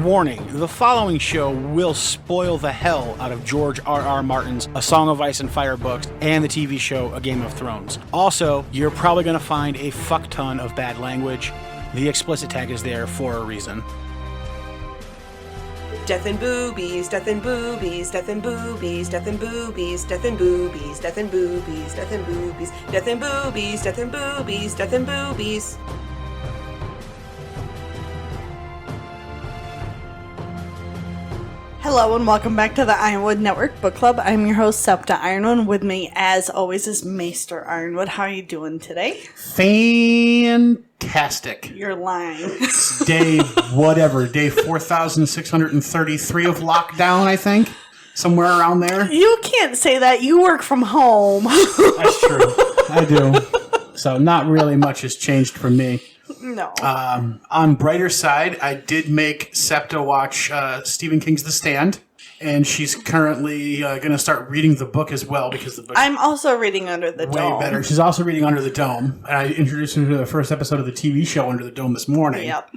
Warning, the following show will spoil the hell out of George R.R. Martin's A Song of Ice and Fire books and the TV show A Game of Thrones. Also, you're probably going to find a fuck ton of bad language. The explicit tag is there for a reason. Death and boobies, death and boobies, death and boobies, death and boobies, death and boobies, death and boobies, death and boobies, death and boobies, death and boobies, death and boobies. Hello and welcome back to the Ironwood Network Book Club. I'm your host, Septa Ironwood. With me, as always, is Maester Ironwood. How are you doing today? Fantastic. You're lying. It's day 4,633 of lockdown, I think. Somewhere around there. You can't say that. You work from home. That's true. I do. So not really much has changed for me. No. On brighter side, I did make Septa watch Stephen King's The Stand, and she's currently going to start reading the book as well because the book. I'm also reading Under the Dome. Way better. She's also reading Under the Dome, and I introduced her to the first episode of the TV show Under the Dome this morning. Yep.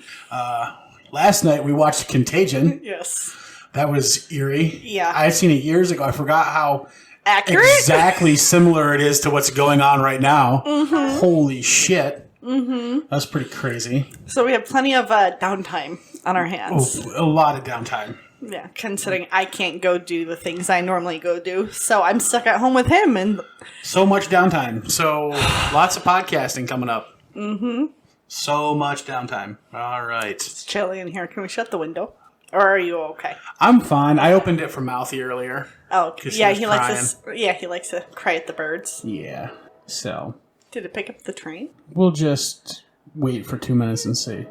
Last night we watched Contagion. Yes. That was eerie. Yeah. I had seen it years ago. I forgot how accurate, exactly similar it is to what's going on right now. Mm-hmm. Holy shit. Mm-hmm. That's pretty crazy. So we have plenty of downtime on our hands. Oh, a lot of downtime. Yeah, considering I can't go do the things I normally go do. So I'm stuck at home with him. And so much downtime. So lots of podcasting coming up. Mm-hmm. So much downtime. All right. It's chilly in here. Can we shut the window? Or are you okay? I'm fine. I opened it for Mouthy earlier. Oh, yeah, he likes to cry at the birds. Yeah. So did it pick up the train? We'll just wait for 2 minutes and see.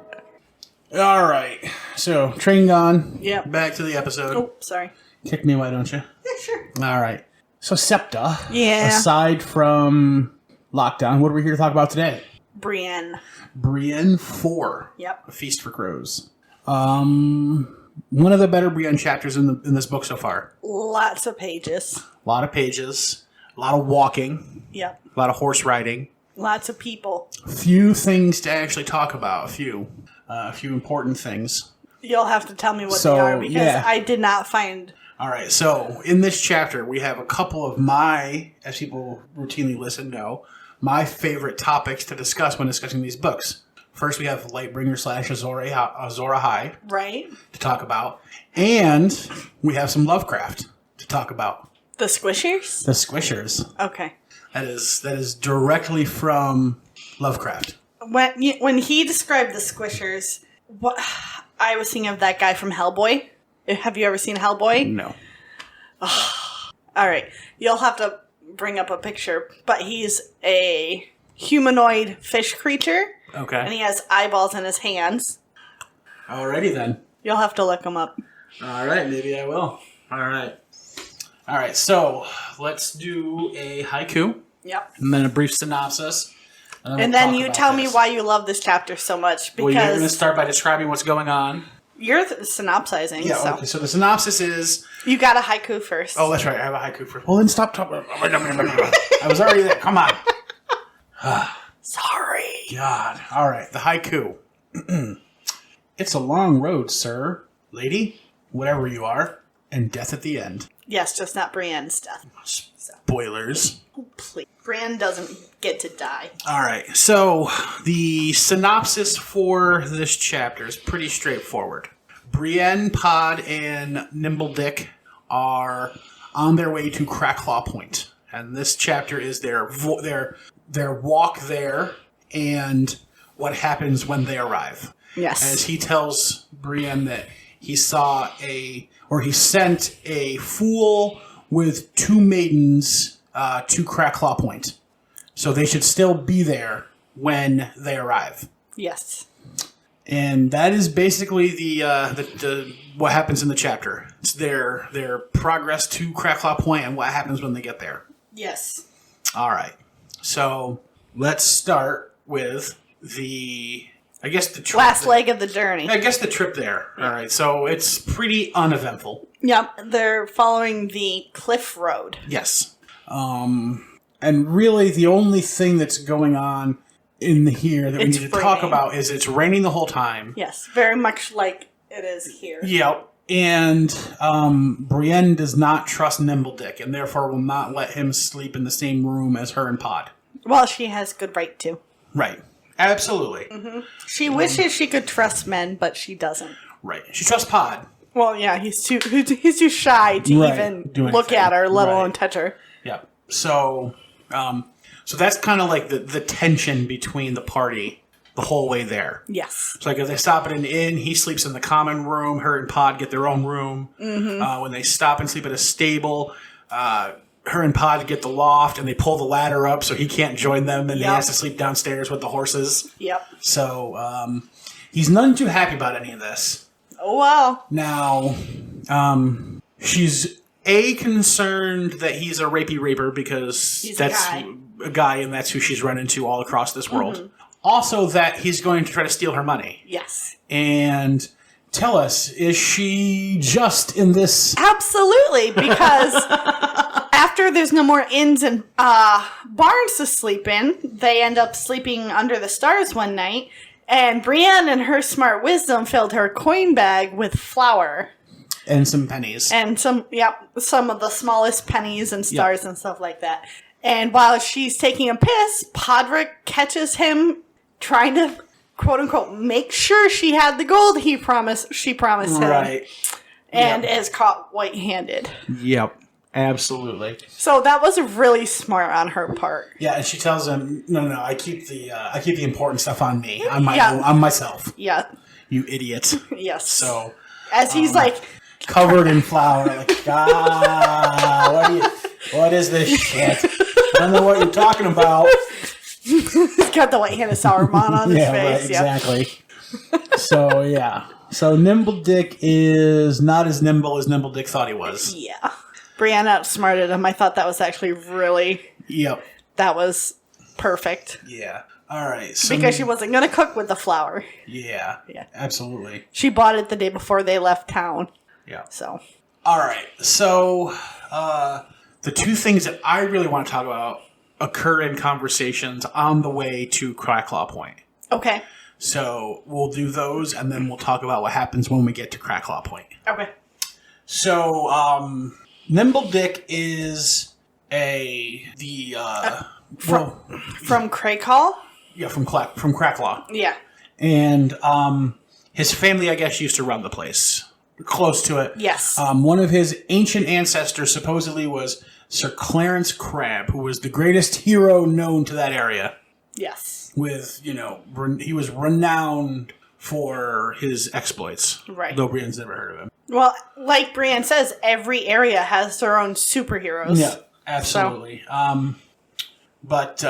All right. So, train gone. Yep. Back to the episode. Oh, sorry. Kick me, why don't you? Yeah, sure. All right. So, Septa. Yeah. Aside from lockdown, what are we here to talk about today? Brienne. Brienne 4. Yep. A Feast for Crows. One of the better Brienne chapters in this book so far. Lots of pages. A lot of pages. A lot of walking. Yep. A lot of horse riding. Lots of people. Few things to actually talk about. A few important things. You'll have to tell me what they are because I did not find. All right. So in this chapter, we have a couple of my, as people routinely listen know, my favorite topics to discuss when discussing these books. First, we have Lightbringer / Azor Ahai. Right. To talk about. And we have some Lovecraft to talk about. The Squishers? The Squishers. Okay. That is directly from Lovecraft. When he described the Squishers, I was thinking of that guy from Hellboy. Have you ever seen Hellboy? No. All right. You'll have to bring up a picture, but he's a humanoid fish creature. Okay. And he has eyeballs in his hands. Alrighty then. You'll have to look him up. All right, maybe I will. All right, so let's do a haiku. Yep. And then a brief synopsis. And then you tell me why you love this chapter so much. Because you're going to start by describing what's going on. You're synopsizing. Yeah, so. okay. So the synopsis is... You got a haiku first. Oh, that's right. I have a haiku first. Well, then stop talking. I was already there. Come on. Sorry. God. All right. The haiku. It's a long road, sir. Lady, whatever you are, and death at the end. Yes, just not Brienne's death. Spoilers. Oh, please. Brienne doesn't get to die. All right. So the synopsis for this chapter is pretty straightforward. Brienne, Pod, and Nimbledick are on their way to Cracklaw Point, and this chapter is their walk there and what happens when they arrive. Yes. As he tells Brienne that he sent a fool with 2 maidens to Cracklaw Point. So they should still be there when they arrive. Yes. And that is basically the what happens in the chapter. It's their progress to Cracklaw Point and what happens when they get there. Yes. All right. So let's start with the trip. Last leg of the journey. I guess the trip there. All right. So it's pretty uneventful. Yep. They're following the cliff road. Yes. And really the only thing that's going on in here that we need to talk about is it's raining the whole time. Yes. Very much like it is here. Yep. And Brienne does not trust Nimbledick, and therefore will not let him sleep in the same room as her and Pod. Well, she has good right to. Right. Absolutely. Mm-hmm. She wishes she could trust men, but she doesn't. Right. She trusts Pod. Well, yeah, he's too shy to even look at her, let alone touch her. Yep. So that's kind of like the tension between the party the whole way there. Yes. So, like, if they stop at an inn, he sleeps in the common room. Her and Pod get their own room. Mm-hmm. When they stop and sleep at a stable, her and Pod get the loft, and they pull the ladder up so he can't join them, and he has to sleep downstairs with the horses. Yep. So, he's none too happy about any of this. Oh, wow. Now, she's concerned that he's a rapey raper because that's a guy, and that's who she's run into all across this world. Mm-hmm. Also, that he's going to try to steal her money. Yes. And tell us, is she just in this? Absolutely, because after there's no more inns and barns to sleep in, they end up sleeping under the stars one night, and Brienne, in her smart wisdom, filled her coin bag with flour. And some pennies. And some of the smallest pennies and stars and stuff like that. And while she's taking a piss, Podrick catches him trying to, quote unquote, make sure she had the gold she promised him. Right. And is caught white-handed. Yep. Absolutely. So that was really smart on her part. Yeah, and she tells him, "No, I keep the important stuff on me, on myself." Yeah. You idiot. Yes. So as he's like covered in flour, like, what is this shit? I don't know what you're talking about. He's got the white-handed Sauron on his face. Right, exactly. So so Nimbledick is not as nimble as Nimbledick thought he was. Yeah. Brienne outsmarted him. I thought that was actually really... Yep. That was perfect. Yeah. All right. So because she wasn't going to cook with the flour. Yeah. Absolutely. She bought it the day before they left town. Yeah. So. All right. So the two things that I really want to talk about occur in conversations on the way to Cracklaw Point. Okay. So we'll do those, and then we'll talk about what happens when we get to Cracklaw Point. Okay. So, Nimbledick is from Cracklaw? Yeah, from Cracklaw. Yeah. And his family, I guess, used to run the place. Close to it. Yes. One of his ancient ancestors supposedly was Sir Clarence Crabb, who was the greatest hero known to that area. Yes. With, he was renowned for his exploits. Right. Though Brienne's never heard of him. Well, like Brienne says, every area has their own superheroes. Yeah, absolutely. So. But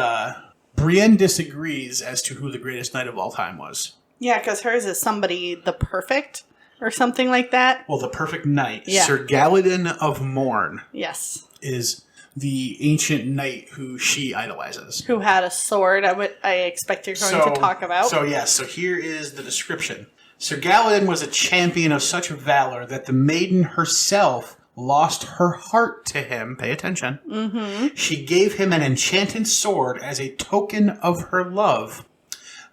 Brienne disagrees as to who the greatest knight of all time was. Yeah, because hers is somebody the perfect or something like that. Well, the perfect knight. Yeah. Sir Galladon of Morn. Yes. Is the ancient knight who she idolizes. Who had a sword, I expect you're going to talk about. So here is the description. Sir Galladon was a champion of such valor that the maiden herself lost her heart to him. Pay attention. Mm-hmm. She gave him an enchanted sword as a token of her love.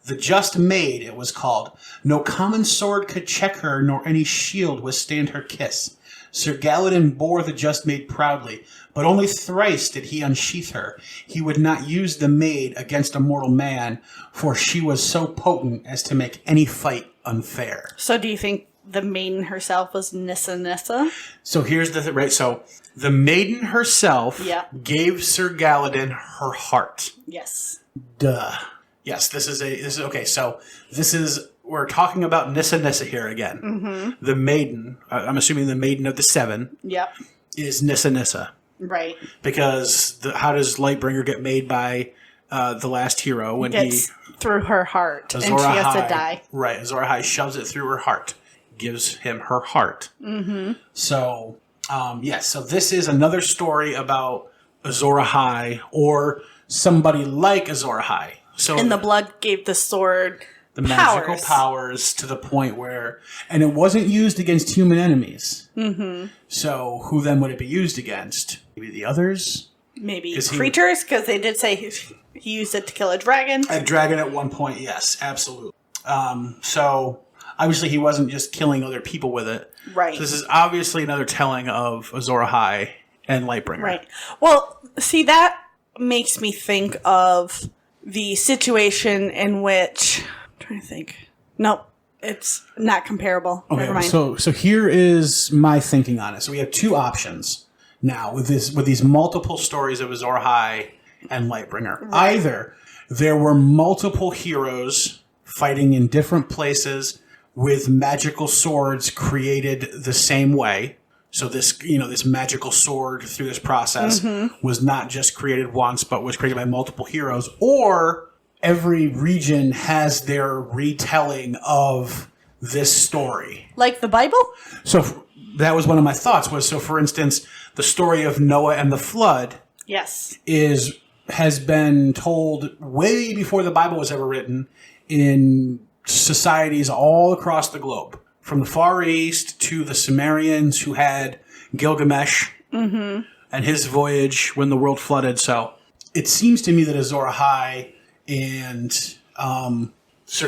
The Just Maid, it was called. No common sword could check her, nor any shield withstand her kiss. Sir Galladon bore the Just Maid proudly, but only thrice did he unsheath her. He would not use the maid against a mortal man, for she was so potent as to make any fight unfair. So do you think the maiden herself was Nissa? So here's the right. So the maiden herself gave Sir Galladon her heart. Yes. Duh. Yes, this is okay. So we're talking about Nissa here again. Mm-hmm. The maiden, I'm assuming the maiden of the seven. Yep. Is Nissa. Right. Because how does Lightbringer get made by the last hero when he through her heart and she has to die? Right. Azor Ahai shoves it through her heart, gives him her heart. Mm-hmm. So, so this is another story about Azor Ahai or somebody like Azor Ahai. So and the blood gave the sword the magical powers to the point where, and it wasn't used against human enemies. Mm-hmm. So who then would it be used against? Maybe the others? Maybe creatures, because they did say he used it to kill a dragon. A dragon at one point, yes, absolutely. So obviously he wasn't just killing other people with it. Right. So this is obviously another telling of Azor Ahai and Lightbringer. Right. Well, see, that makes me think of the situation in which... I'm trying to think. Nope. It's not comparable. Okay, Never mind. so here is my thinking on it. So we have two options now with these multiple stories of Azor Ahai and Lightbringer. Right. Either there were multiple heroes fighting in different places with magical swords created the same way. So this magical sword through this process was not just created once, but was created by multiple heroes. Or every region has their retelling of this story. Like the Bible? So that was one of my thoughts for instance, the story of Noah and the flood Yes. has been told way before the Bible was ever written in societies all across the globe. From the Far East to the Sumerians who had Gilgamesh and his voyage when the world flooded. So it seems to me that Azor Ahai and Sir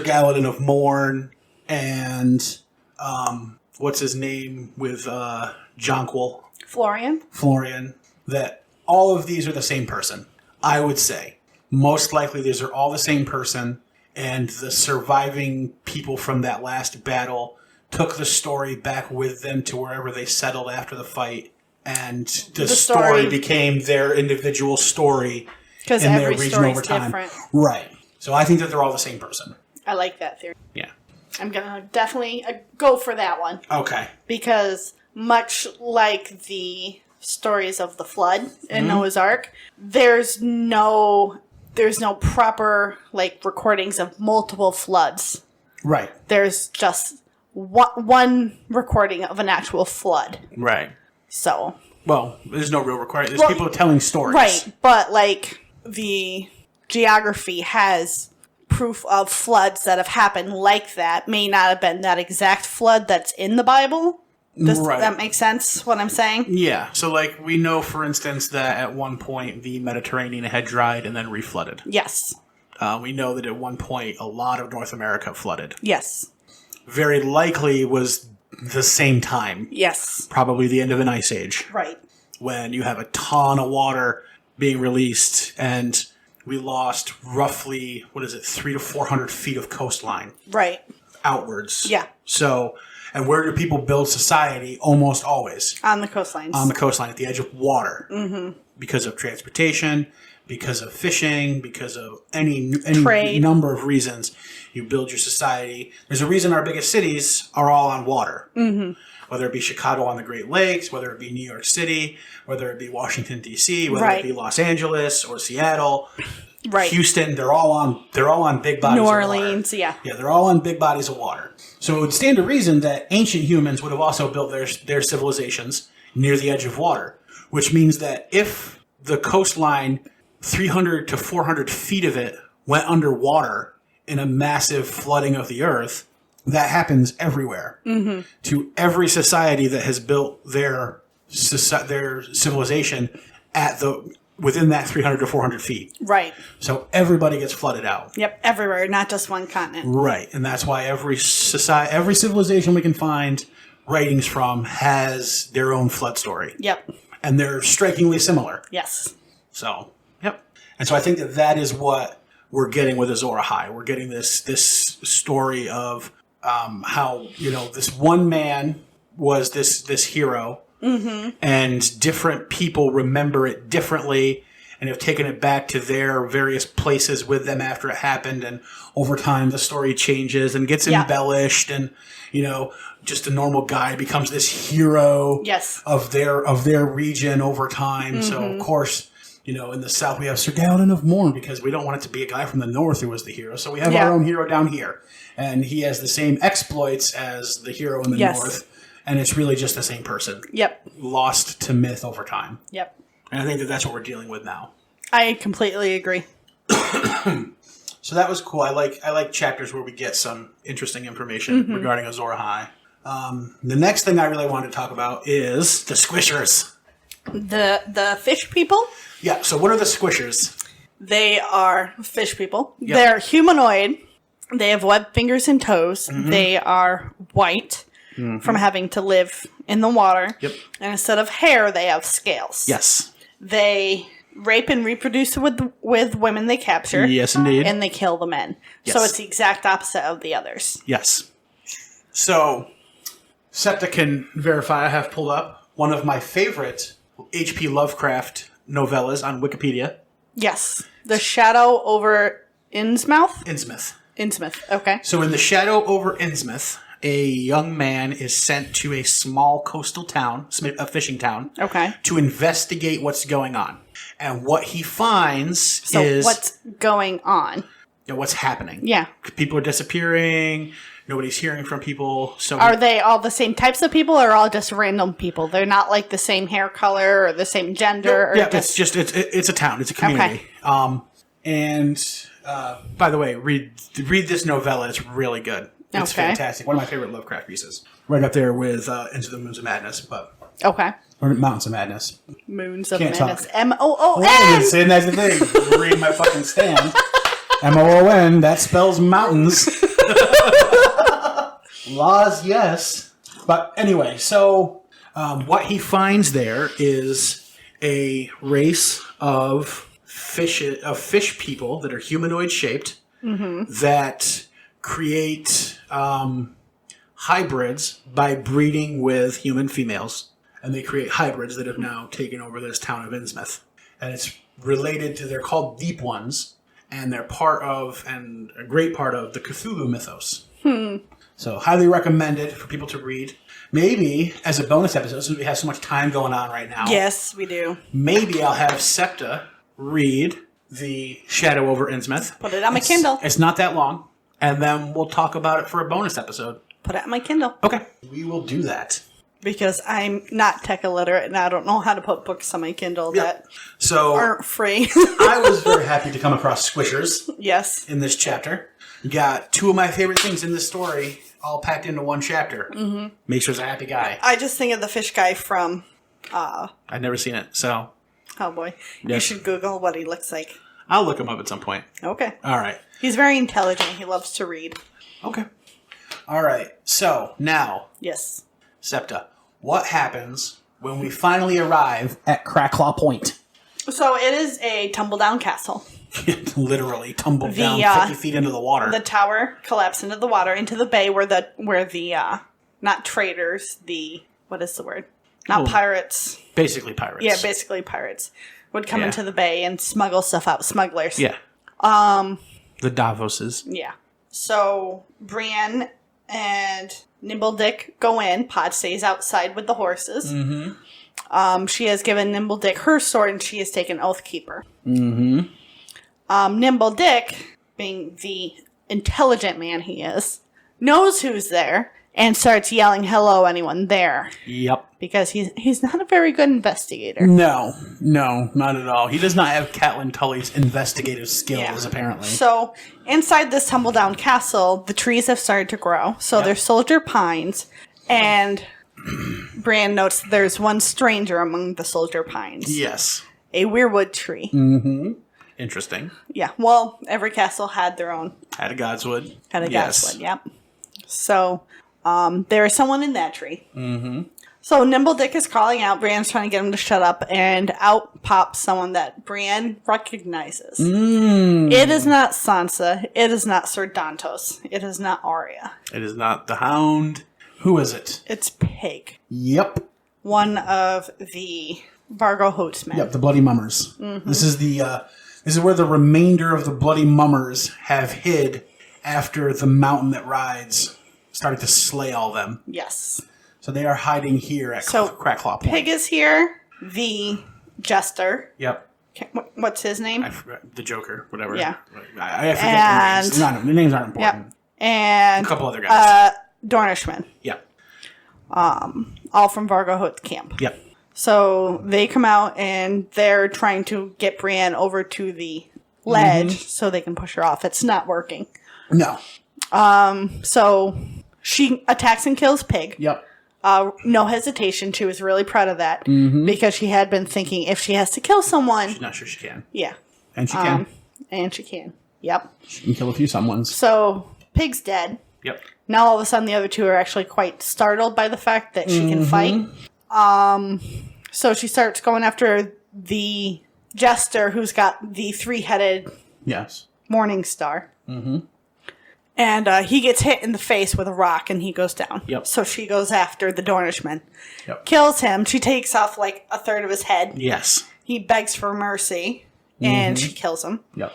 Galadin of Morn and what's his name with Jonquil? Florian, that all of these are the same person. I would say most likely these are all the same person, and the surviving people from that last battle took the story back with them to wherever they settled after the fight, and the story became their individual story in their region over time. Different. Right. So I think that they're all the same person. I like that theory. Yeah. I'm going to definitely go for that one. Okay. Because much like the stories of the flood in Noah's Ark, there's no proper recordings of multiple floods. Right. There's just one recording of an actual flood. Right. So. Well, there's no real recording. There's people telling stories. Right. But the geography has proof of floods that have happened like that. May not have been that exact flood that's in the Bible. Does that make sense, what I'm saying? Yeah. So, we know, for instance, that at one point the Mediterranean had dried and then reflooded. Yes. We know that at one point a lot of North America flooded. Yes. Very likely was the same time. Yes. Probably the end of an ice age. Right. When you have a ton of water being released, and we lost roughly, 300 to 400 feet of coastline. Right. Outwards. Yeah. So, and where do people build society? Almost always. On the coastlines. On the coastline, at the edge of water. Mm-hmm. Because of transportation, because of fishing, because of any trade. Number of reasons you build your society. There's a reason our biggest cities are all on water. Mm-hmm. Whether it be Chicago on the Great Lakes, whether it be New York City, whether it be Washington, D.C., whether it be Los Angeles or Seattle, Houston, they're all on big bodies of water. New Orleans, yeah. Yeah, they're all on big bodies of water. So it would stand to reason that ancient humans would have also built their civilizations near the edge of water, which means that if the coastline, 300 to 400 feet of it, went underwater in a massive flooding of the earth, that happens everywhere. Mm-hmm. To every society that has built their civilization within that 300 to 400 feet. Right. So everybody gets flooded out. Yep, everywhere, not just one continent. Right, and that's why every civilization we can find writings from has their own flood story. Yep. And they're strikingly similar. Yes. So, yep. And so I think that is what we're getting with Azor Ahai. We're getting this story of how, this one man was this hero, and different people remember it differently and have taken it back to their various places with them after it happened. And over time, the story changes and gets embellished, and just a normal guy becomes this hero of their region over time. Mm-hmm. So of course, in the South we have Sir Galadin of Morn, because we don't want it to be a guy from the North who was the hero. So we have our own hero down here, and he has the same exploits as the hero in the North. And it's really just the same person. Yep. Lost to myth over time. Yep. And I think that's what we're dealing with now. I completely agree. So that was cool. I like chapters where we get some interesting information regarding Azor Ahai. The next thing I really wanted to talk about is the Squishers. The fish people? Yeah. So what are the Squishers? They are fish people. Yep. They're humanoid, They have webbed fingers and toes. They are white from having to live in the water. Yep. And instead of hair, they have scales. Yes. They rape and reproduce with women they capture. Yes, indeed. And they kill the men. Yes. So it's the exact opposite of the others. Yes. So, Septa can verify I have pulled up one of my favorite H.P. Lovecraft novellas on Wikipedia. Yes. The Shadow over Innsmouth? Innsmouth. Okay. So in The Shadow over Innsmouth, a young man is sent to a small coastal town, a fishing town, Okay. to investigate what's going on. And what he finds So is what's going on? what's happening. Yeah. People are disappearing. Nobody's hearing from people. So Are they all the same types of people or all just random people? They're not like the same hair color or the same gender? Or yeah, it's a town. It's a community. By the way, read this novella. It's really good. It's fantastic. One of my favorite Lovecraft pieces. Right up there with Into the Moons of Madness, Okay. or Mountains of Madness. Moons of Can't Madness. talk. M-O-O-N! Saying that's the thing. Reading my fucking stand. M-O-O-N. That spells mountains. Laws, yes. But anyway, so what he finds there is a race of fish people that are humanoid shaped that create hybrids by breeding with human females. And they create hybrids that have now taken over this town of Innsmouth. And it's related to, they're called Deep Ones, and they're part of, and a great part of, the Cthulhu mythos. So highly recommended for people to read. Maybe as a bonus episode, since we have so much time going on right now. Yes, we do. Maybe I'll have Septa read The Shadow over Innsmouth. Put it on my Kindle. It's not that long. And then we'll talk about it for a bonus episode. Put it on my Kindle. Okay. We will do that. Because I'm not tech illiterate and I don't know how to put books on my Kindle that So aren't free. I was very happy to come across Squishers Yes. in this chapter. You got two of my favorite things in this story all packed into one chapter. Mm-hmm. Maester's a happy guy. I just think of the fish guy from... I've never seen it, so... Oh boy. Yeah. You should Google what he looks like. I'll look him up at some point. Okay. All right. He's very intelligent. He loves to read. Okay. All right. So, now, Yes. Septa, what happens when we finally arrive at Cracklaw Point? So it is a tumble-down castle. Literally tumbled down 50 feet into the water. The tower collapsed into the water, into the bay where the not traders, what is the word? Not pirates. Basically pirates. Yeah, basically pirates would come into the bay and smuggle stuff out. Smugglers. Yeah. The Davoses. Yeah. So Brienne and Nimble Dick go in. Pod stays outside with the horses. Mm-hmm. She has given Nimble Dick her sword, and she has taken Oathkeeper. Mm-hmm. Nimble Dick, being the intelligent man he is, knows who's there and starts yelling, "Hello, anyone there?" Yep. Because he's not a very good investigator. No, not at all. He does not have Catelyn Tully's investigative skills, apparently. So, inside this tumble-down castle, the trees have started to grow. So, there's soldier pines, and Brienne notes there's one stranger among the soldier pines. Yes. A weirwood tree. Mm-hmm. Interesting. Yeah, well, every castle had their own. Had a Godswood. Had a Godswood, yep. So, there is someone in that tree. Mm-hmm. So, Nimble Dick is calling out. Brienne's trying to get him to shut up, and out pops someone that Brienne recognizes. It is not Sansa. It is not Sir Dantos. It is not Arya. It is not the Hound. Who is it? It's Pig. Yep. One of the Vargo Hoatsmen. Yep, the Bloody Mummers. Mm-hmm. This is where the remainder of the Bloody Mummers have hid after the mountain that rides started to slay all them. Yes. So they are hiding here at Cracklaw Point. Pig is here. The Jester. Yep. What's his name? I forgot. The Joker, whatever. Yeah. I forget the names. The names aren't important. Yep. And a couple other guys. Dornishmen. Yep. All from Vargo Hoat's camp. Yep. So they come out and they're trying to get Brienne over to the ledge so they can push her off. It's not working. No. So she attacks and kills Pig. Yep. No hesitation. She was really proud of that because she had been thinking if she has to kill someone. She's not sure she can. Yeah. And she can. And she can. Yep. She can kill a few someones. So Pig's dead. Yep. Now all of a sudden the other two are actually quite startled by the fact that she can fight. So she starts going after the jester who's got the 3-headed morning star. Mm-hmm. And he gets hit in the face with a rock and he goes down. Yep. So she goes after the Dornishman. Yep. Kills him. She takes off like a third of his head. Yes. He begs for mercy and she kills him. Yep.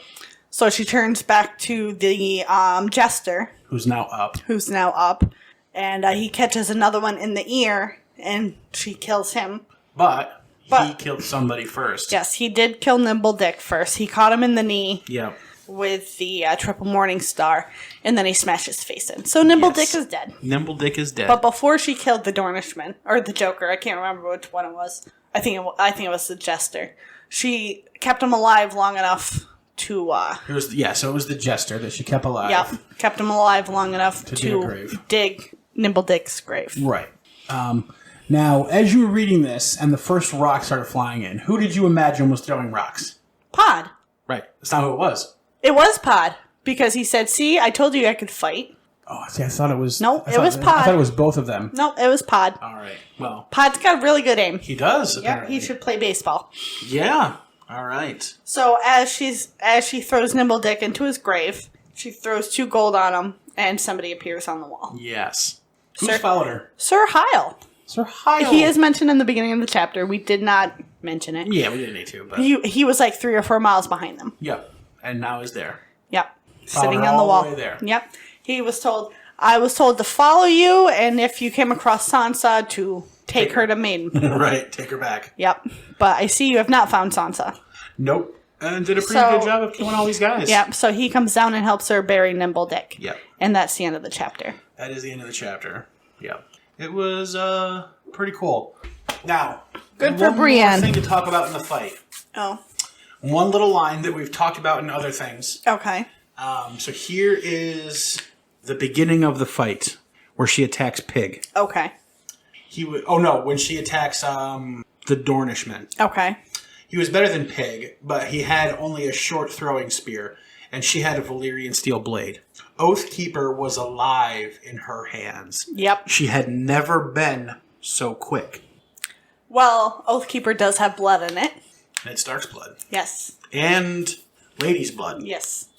So she turns back to the jester. Who's now up. And he catches another one in the ear and she kills him. But he killed somebody first. Yes, he did kill Nimble Dick first. He caught him in the knee. Yep. With the triple morning star, and then he smashed his face in. So Nimble Dick is dead. Nimble Dick is dead. But before she killed the Dornishman, or the Joker, I can't remember which one it was. I think it was the Jester. She kept him alive long enough to... it was the Jester that she kept alive. Yeah, kept him alive long enough to dig Nimble Dick's grave. Right. Now, as you were reading this, and the first rock started flying in, who did you imagine was throwing rocks? Pod. Right. That's not who it was. It was Pod, because he said, see, I told you I could fight. Oh, see, I thought it was... No, it was Pod. I thought it was both of them. No, it was Pod. All right, well... Pod's got really good aim. He does, apparently. Yeah, he should play baseball. Yeah, all right. So as she throws Nimble Dick into his grave, she throws 2 gold on him, and somebody appears on the wall. Yes. Who's followed her? Sir Hyle. Sir Hyle. He is mentioned in the beginning of the chapter. We did not mention it. Yeah, we didn't need to, but... He was like 3 or 4 miles behind them. Yep, and now he's there. Yep. Followed Sitting her on the all wall. The way there. Yep. He was told, I was told to follow you, and if you came across Sansa, to take her to Maiden. Right, take her back. Yep. But I see you have not found Sansa. Nope. And did a pretty good job of killing all these guys. Yep. So he comes down and helps her bury Nimble Dick. Yep. And that's the end of the chapter. That is the end of the chapter. Yep. It was pretty cool. Now, good for Brienne. One thing to talk about in the fight. Oh. One little line that we've talked about in other things. Okay. So here is the beginning of the fight where she attacks Pig. Okay. When she attacks the Dornishman. Okay. He was better than Pig, but he had only a short throwing spear, and she had a Valyrian steel blade. Oathkeeper was alive in her hands. Yep. She had never been so quick. Well, Oathkeeper does have blood in it. And it's Stark's blood. Yes. And Lady's blood. Yes.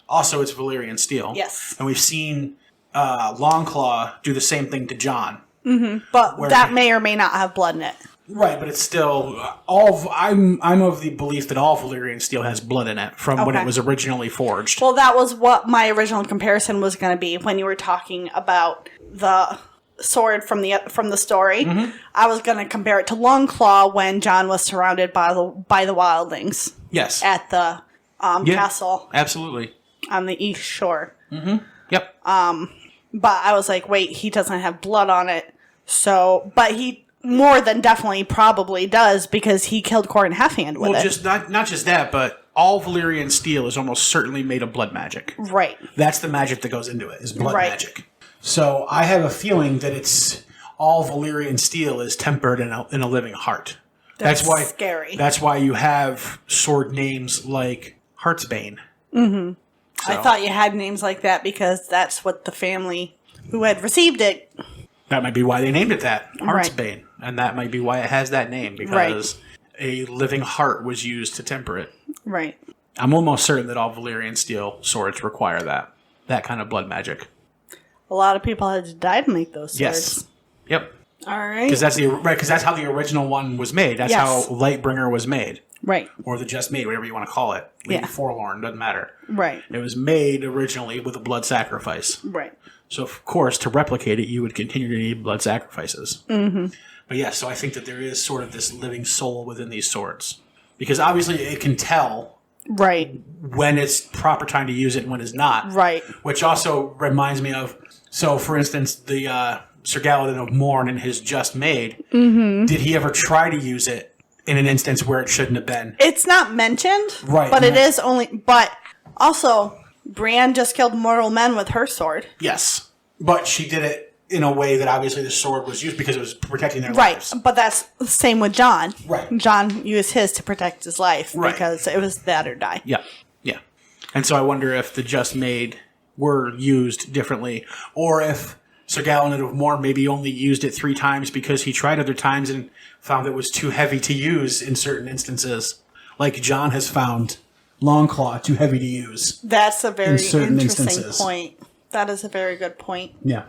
Also, it's Valyrian steel. Yes. And we've seen Longclaw do the same thing to Jon. Mm-hmm. But that may or may not have blood in it. Right, but it's still I'm of the belief that all Valyrian steel has blood in it from when it was originally forged. Well, that was what my original comparison was going to be when you were talking about the sword from the story. Mm-hmm. I was going to compare it to Longclaw when Jon was surrounded by the wildlings. Yes. At the castle. Absolutely. On the east shore. Mm-hmm. Yep. But I was like, wait, he doesn't have blood on it. So, but he more than definitely probably does because he killed Qhorin Halfhand with it. Well, just not just that, but all Valyrian steel is almost certainly made of blood magic. Right. That's the magic that goes into it, is blood magic. So I have a feeling that it's all Valyrian steel is tempered in a living heart. That's why scary. That's why you have sword names like Heartsbane. Mm-hmm. So. I thought you had names like that because that's what the family who had received it. That might be why they named it that, Heartsbane. Right. And that might be why it has that name, because a living heart was used to temper it. Right. I'm almost certain that all Valyrian steel swords require that kind of blood magic. A lot of people had to die to make those swords. Yes. Yep. All right. Because that's how the original one was made. That's how Lightbringer was made. Right. Or the Just Made, whatever you want to call it. Lady Forlorn, doesn't matter. Right. It was made originally with a blood sacrifice. Right. So, of course, to replicate it, you would continue to need blood sacrifices. Mm-hmm. But yes, so I think that there is sort of this living soul within these swords. Because obviously it can tell when it's proper time to use it and when it's not. Right. Which also reminds me of, so for instance, the Sir Galladon of Morn in his Just Made, did he ever try to use it in an instance where it shouldn't have been? It's not mentioned, right? But it is only, but also, Brienne just killed mortal men with her sword. Yes, but she did it in a way that obviously the sword was used because it was protecting their lives. Right, but that's the same with Jon. Right. Jon used his to protect his life because it was that or die. Yeah, yeah. And so I wonder if the Just Made were used differently, or if Sir Gallinet of Morn maybe only used it 3 times because he tried other times and found it was too heavy to use in certain instances. Like John has found Longclaw too heavy to use. That's a very interesting instances. point. That is a very good point. Yeah.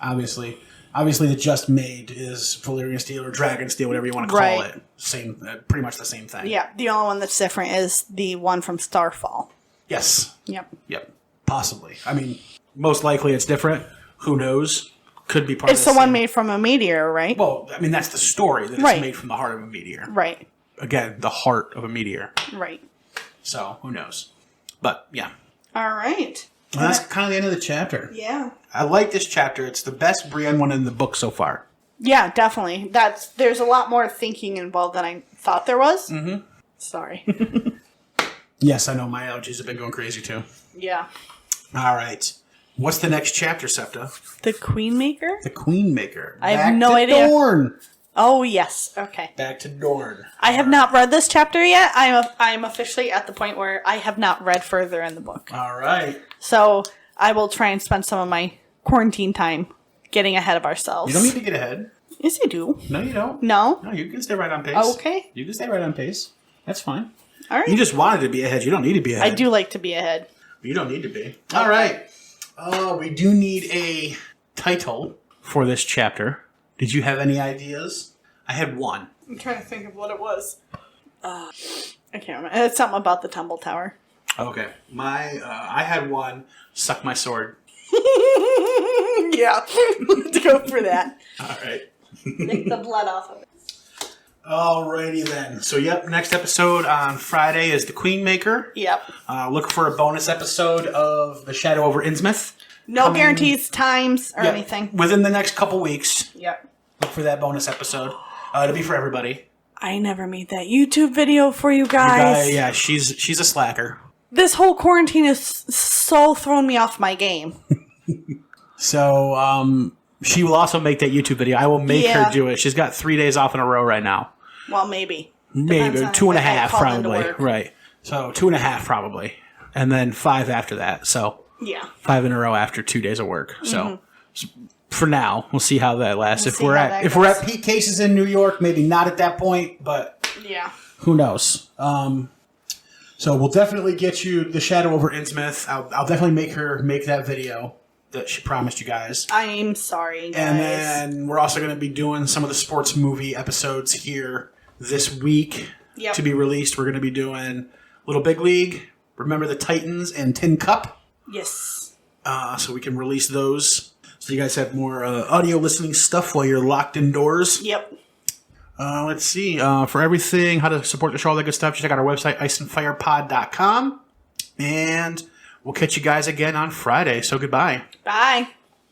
Obviously, the Just Made is Valyrian Steel or Dragon Steel, whatever you want to call it. Same, pretty much the same thing. Yeah, the only one that's different is the one from Starfall. Yes. Yep. Possibly. I mean, most likely it's different. Who knows? Could be part of It's the one made from a meteor, right? Well, I mean, that's the story, that it's made from the heart of a meteor. Right. Again, the heart of a meteor. Right. So, who knows? But, yeah. All right. Well, that's kind of the end of the chapter. Yeah. I like this chapter. It's the best Brienne one in the book so far. Yeah, definitely. There's a lot more thinking involved than I thought there was. Mm-hmm. Sorry. Yes, I know. My allergies have been going crazy, too. Yeah. All right. What's the next chapter, Septa? The Queenmaker? The Queenmaker. I have no idea. Dorne. Oh, yes. Okay. Back to Dorne. I have not read this chapter yet. I'm officially at the point where I have not read further in the book. All right. So I will try and spend some of my quarantine time getting ahead of ourselves. You don't need to get ahead. Yes, you do. No, you don't. No? No, you can stay right on pace. Okay. You can stay right on pace. That's fine. All right. You just wanted to be ahead. You don't need to be ahead. I do like to be ahead. You don't need to be. All right. We do need a title for this chapter. Did you have any ideas? I had one. I'm trying to think of what it was. I can't remember. It's something about the Tumble Tower. Okay. I had one. Suck my sword. Yeah. Let's go for that. All right. Lick the blood off of it. Alrighty then. So, next episode on Friday is the Queenmaker. Yep. Look for a bonus episode of The Shadow over Innsmouth. No guarantees, times, or anything. Within the next couple weeks. Yep. Look for that bonus episode. It'll be for everybody. I never made that YouTube video for you guys. Yeah, she's a slacker. This whole quarantine has so thrown me off my game. So, she will also make that YouTube video. I will make her do it. She's got 3 days off in a row right now. Well, maybe. Maybe. 2.5 probably. Work. Right. So 2.5 probably. And then 5 after that. So yeah. 5 in a row after 2 days of work. So for now, we'll see how that lasts. We're if we're at peak cases in New York, maybe not at that point, but yeah. Who knows? So we'll definitely get you The Shadow over Innsmouth. I'll definitely make her make that video that she promised you guys. I'm sorry, guys. And then we're also going to be doing some of the sports movie episodes here this week to be released. We're going to be doing Little Big League, Remember the Titans, and Tin Cup. Yes. So we can release those. So you guys have more audio listening stuff while you're locked indoors. Yep. Let's see. For everything, how to support the show, all that good stuff, check out our website, IceAndFirePod.com. And we'll catch you guys again on Friday. So goodbye. Bye.